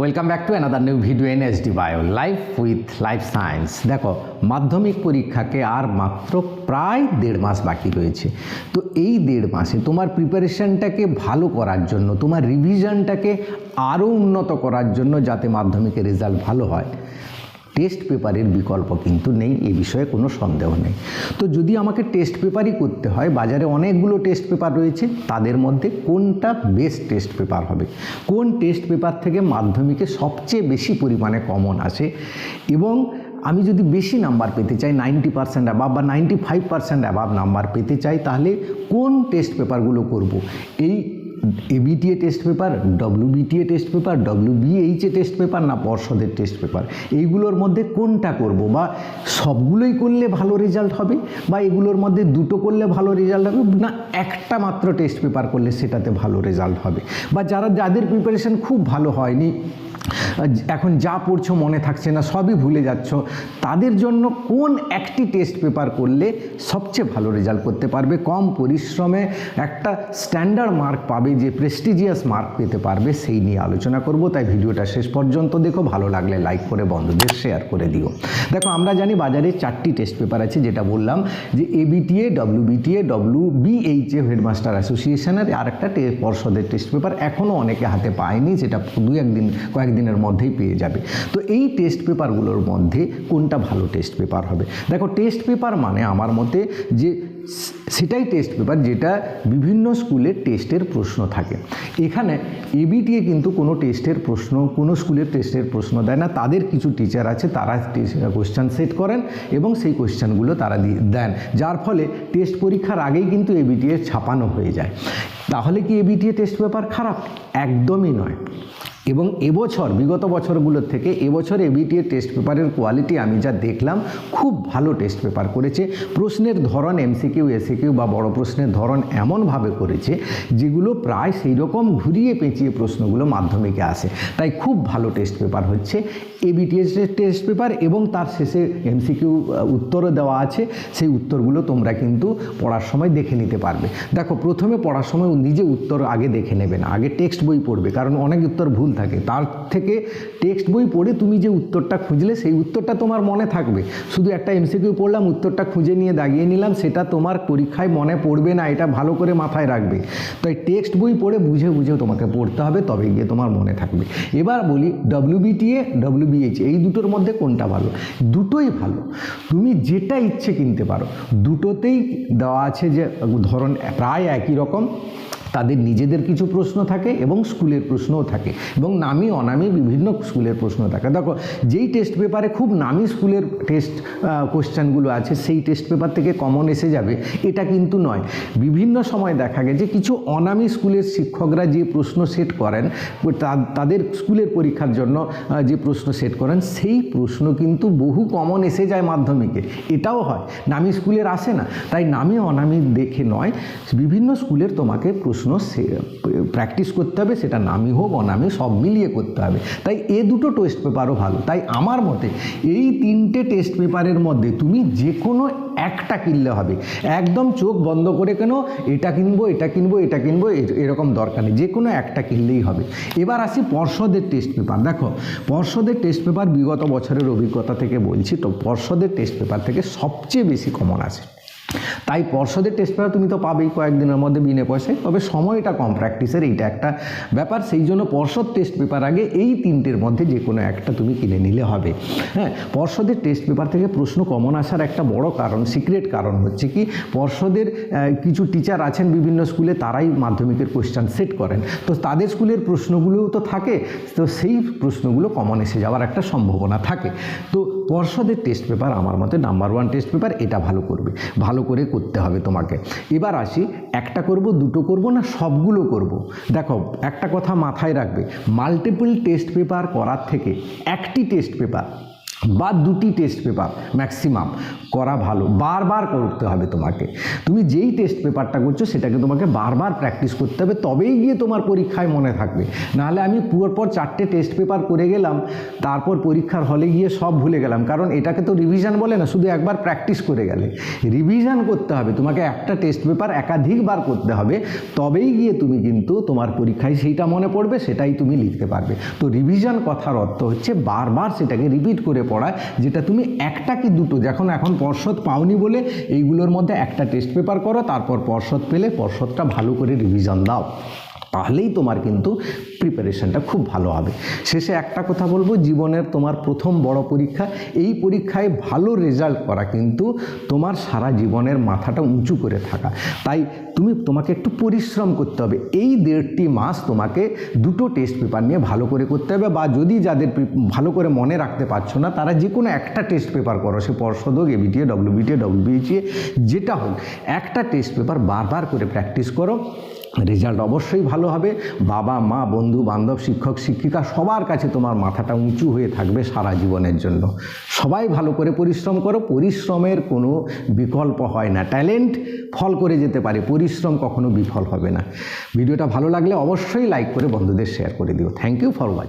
Welcome back to another new video in SD bio life with life science. দেখো, মাধ্যমিক পরীক্ষাকে আর মাত্র প্রায় 1.5 মাস বাকি রয়েছে। তো এই 1.5 মাসে তোমার প্রিপারেশনটাকে ভালো করার জন্য, তোমার রিভিশনটাকে আরও উন্নত করার জন্য, যাতে মাধ্যমিকের রেজাল্ট ভালো হয়, টেস্ট পেপারের বিকল্প কিন্তু নেই, এই বিষয়ে কোনো সন্দেহ নেই। তো যদি আমাকে টেস্ট পেপারই করতে হয়, বাজারে অনেকগুলো টেস্ট পেপার রয়েছে, তাদের মধ্যে কোনটা বেস্ট টেস্ট পেপার হবে, কোন টেস্ট পেপার থেকে মাধ্যমিকে সবচেয়ে বেশি পরিমাণে কমন আসে, এবং আমি যদি বেশি নাম্বার পেতে চাই, 90% অ্যাবাভ বা 95% অ্যাবাভ নাম্বার পেতে চাই, তাহলে কোন টেস্ট পেপারগুলো করব? এই ABTA test paper, WBTA test paper, WBHA test paper, না পর্ষদের টেস্ট পেপার, এইগুলোর মধ্যে কোনটা করব? বা সবগুলোই করলে ভালো রেজাল্ট হবে, বা এগুলোর মধ্যে দুটো করলে ভালো রেজাল্ট হবে, না একটা মাত্র টেস্ট পেপার করলে সেটাতে ভালো রেজাল্ট হবে? বা যাদের প্রিপারেশন খুব ভালো হয়নি, এখন যা পড়ছো মনে থাকছে না, সবই ভুলে যাচ্ছ, তাদের জন্য কোন একটি টেস্ট পেপার করলে সবচেয়ে ভালো রেজাল্ট করতে পারবে, কম পরিশ্রমে একটা স্ট্যান্ডার্ড মার্ক পাবে, যে প্রেস্টিজিয়াস মার্ক পেতে পারবে, সেই নিয়ে আলোচনা করব। তাই ভিডিওটা শেষ পর্যন্ত দেখো, ভালো লাগলে লাইক করে বন্ধুদের শেয়ার করে দিও। দেখো, আমরা জানি বাজারে 4টি টেস্ট পেপার আছে, যেটা বললাম যে এবিটিএ, ডব্লিউবিটিএ, ডব্লিউবিএইচএ হেডমাস্টার অ্যাসোসিয়েশনের, আর একটা পর্ষদের টেস্ট পেপার এখনও অনেকে হাতে পায়নি, যেটা কয়েকদিনের মধ্যেই পেয়ে যাবে। তো এই টেস্ট পেপারগুলোর মধ্যে কোনটা ভালো টেস্ট পেপার হবে? দেখো, টেস্ট পেপার মানে আমার মতে যে সেটাই টেস্ট পেপার যেটা বিভিন্ন স্কুলের টেস্টের প্রশ্ন থাকে। এখানে এবিটিএ কিন্তু কোনো টেস্টের প্রশ্ন, কোনো স্কুলের টেস্টের প্রশ্ন দেয় না। তাদের কিছু টিচার আছে, তারা কোশ্চেন সেট করেন এবং সেই কোশ্চেনগুলো তারা দেন, যার ফলে টেস্ট পরীক্ষার আগেই কিন্তু এবিটিএ ছাপানো হয়ে যায়। তাহলে কি এবিটিএ টেস্ট পেপার খারাপ? একদমই নয়। এবং এবছর, বিগত বছরগুলোর থেকে এবছর এবিটিএ টেস্ট পেপারের কোয়ালিটি আমি যা দেখলাম, খুব ভালো টেস্ট পেপার করেছে। প্রশ্নের ধরন এমসিকিউ, এসিকিউ বা বড় প্রশ্নের ধরন এমনভাবে করেছে যেগুলো প্রায় সেই রকম ঘুরিয়ে পেঁচিয়ে প্রশ্নগুলো মাধ্যমিকে আসে। তাই খুব ভালো টেস্ট পেপার হচ্ছে এবিটিএ টেস্ট পেপার, এবং তার শেষে এমসিকিউ উত্তরও দেওয়া আছে। সেই উত্তরগুলো তোমরা কিন্তু পড়ার সময় দেখে নিতে পারবে। দেখো, প্রথমে পড়ার সময় নিজে উত্তর আগে দেখে নেবে না, আগে টেক্সট বই পড়বে, কারণ অনেক উত্তর ভুল থাকে। তার থেকে টেক্সট বই পড়ে তুমি যে উত্তরটা খুঁজলে, সেই উত্তরটা তোমার মনে থাকবে। শুধু একটা এমসিকিউ পড়লাম, উত্তরটা খুঁজে নিয়ে দাগিয়ে নিলাম, সেটা তোমার পরীক্ষায় মনে পড়বে না, এটা ভালো করে মাথায় রাখবে। তাই টেক্সট বই পড়ে বুঝে বুঝে তোমাকে পড়তে হবে, তবে গিয়ে তোমার মনে থাকবে। এবার বলি ডব্লিউবিটিএ, ডব্লিউবিএইচ, এই দুটোর মধ্যে কোনটা ভালো? দুটোই ভালো, তুমি যেটা ইচ্ছে কিনতে পারো। দুটোতেই দেওয়া আছে যে ধরন প্রায় একই রকম, তাদের নিজেদের কিছু প্রশ্ন থাকে এবং স্কুলের প্রশ্নও থাকে, এবং নামি অনামি বিভিন্ন স্কুলের প্রশ্ন থাকে। দেখো, যেই টেস্ট পেপারে খুব নামি স্কুলের টেস্ট কোশ্চেনগুলো আছে, সেই টেস্ট পেপার থেকে কমন এসে যাবে এটা কিন্তু নয়। বিভিন্ন সময় দেখা গেছে কিছু অনামি স্কুলের শিক্ষকরা যে প্রশ্ন সেট করেন, তাদের স্কুলের পরীক্ষার জন্য যে প্রশ্ন সেট করেন, সেই প্রশ্ন কিন্তু বহু কমন এসে যায় মাধ্যমিকে। এটাও হয়, নামি স্কুলের আসে না। তাই নামি অনামি দেখে নয়, বিভিন্ন স্কুলের তোমাকে প্রশ্ন প্র্যাকটিস করতে হবে, সেটা নামি হোক অনামি, সব মিলিয়ে করতে হবে। তাই এ দুটো টেস্ট পেপারও ভালো। তাই আমার মতে এই 3টে টেস্ট পেপারের মধ্যে তুমি যে কোনো একটা কিনলে হবে। একদম চোখ বন্ধ করে কেন এটা কিনবো, এটা কিনবো, এটা কিনবো, এরকম দরকার নেই, যে কোনো একটা কিনলেই হবে। এবার আসি পর্ষদের টেস্ট পেপার। দেখো, পর্ষদের টেস্ট পেপার বিগত বছরের অভিজ্ঞতা থেকে বলছি, তো পর্ষদের টেস্ট পেপার থেকে সবচেয়ে বেশি কমন আসে। তাই পর্ষদের টেস্ট পেপার তুমি তো পাবেই কয়েকদিনের মধ্যে বিনা পয়সায়, তবে সময়টা কম প্র্যাকটিসের, এইটা একটা ব্যাপার। সেই জন্য পর্ষদ টেস্ট পেপার আগে এই 3টের মধ্যে যে কোনো একটা তুমি কিনে নিলে হবে। হ্যাঁ, পর্ষদের টেস্ট পেপার থেকে প্রশ্ন কমন আসার একটা বড় কারণ, সিক্রেট কারণ হচ্ছে কি, পর্ষদের কিছু টিচার আছেন বিভিন্ন স্কুলে, তারাই মাধ্যমিকের কোশ্চেন সেট করেন। তো তাদের স্কুলের প্রশ্নগুলোও তো থাকে, তো সেই প্রশ্নগুলো কমন এসে যাওয়ার একটা সম্ভাবনা থাকে। তো পর্ষদের টেস্ট পেপার আমার মতে নাম্বার 1 টেস্ট পেপার, এটা ভালো করবে, ভালো করে করতে হবে তোমাকে। এবার আসি, একটা করব, দুটো করব, না সবগুলো করব? দেখো, একটা কথা মাথায় রাখবে, মাল্টিপল টেস্ট পেপার করার থেকে একটি টেস্ট পেপার বা 2টি টেস্ট পেপার ম্যাক্সিমাম করা ভালো। বারবার করতে হবে তোমাকে, তুমি যেই টেস্ট পেপারটা করছো সেটাকে তোমাকে বারবার প্র্যাকটিস করতে হবে, তবেই গিয়ে তোমার পরীক্ষায় মনে থাকবে। নাহলে আমি পর 4টে টেস্ট পেপার করে গেলাম, তারপর পরীক্ষার হলে গিয়ে সব ভুলে গেলাম, কারণ এটাকে তো রিভিশন বলে না, শুধু একবার প্র্যাকটিস করে গেলে। রিভিশন করতে হবে, তোমাকে একটা টেস্ট পেপার একাধিকবার করতে হবে, তবেই গিয়ে তুমি কিন্তু তোমার পরীক্ষায় সেইটা মনে পড়বে, সেটাই তুমি লিখতে পারবে। তো রিভিশন কথার অর্থ হচ্ছে বারবার সেটাকে রিপিট করে পড়া, যেটা তুমি একটা কি দুটো, এখন পর্ষদ পাওনি বলে এইগুলোর মধ্যে একটা টেস্ট পেপার করো, তারপর পর্ষদ পেলে পর্ষদটা ভালো করে রিভিশন দাও, তাহলেই তোমার কিন্তু প্রিপারেশনটা খুব ভালো হবে। শেষে একটা কথা বলবো, জীবনের তোমার প্রথম বড় পরীক্ষা, এই পরীক্ষায় ভালো রেজাল্ট করা কিন্তু তোমার সারা জীবনের মাথাটা উঁচু করে থাকা। তাই তোমাকে একটু পরিশ্রম করতে হবে। এই 1.5 মাস তোমাকে 2টো টেস্ট পেপার নিয়ে ভালো করে করতে হবে, বা যদি যাদের ভালো করে মনে রাখতে পারছো না তারা যে কোনো একটা টেস্ট পেপার করো, সে পর্ষদ হোক, এবিটিএ, ডব্লিউবিটিএ, ডব্লিউবিএইচএ, যেটা হোক, একটা টেস্ট পেপার বারবার করে প্র্যাকটিস করো, রেজাল্ট অবশ্যই ভালো হবে। বাবা মা, বন্ধু বান্ধব, শিক্ষক শিক্ষিকা সবার কাছে তোমার মাথাটা উঁচু হয়ে থাকবে সারা জীবনের জন্য। সবাই ভালো করে পরিশ্রম করো, পরিশ্রমের কোনো বিকল্প হয় না। ট্যালেন্ট ফল করে যেতে পারে, পরিশ্রম কখনো বিফল হবে না। ভিডিওটা ভালো লাগলে অবশ্যই লাইক করে বন্ধুদের শেয়ার করে দিও। Thank you for watching.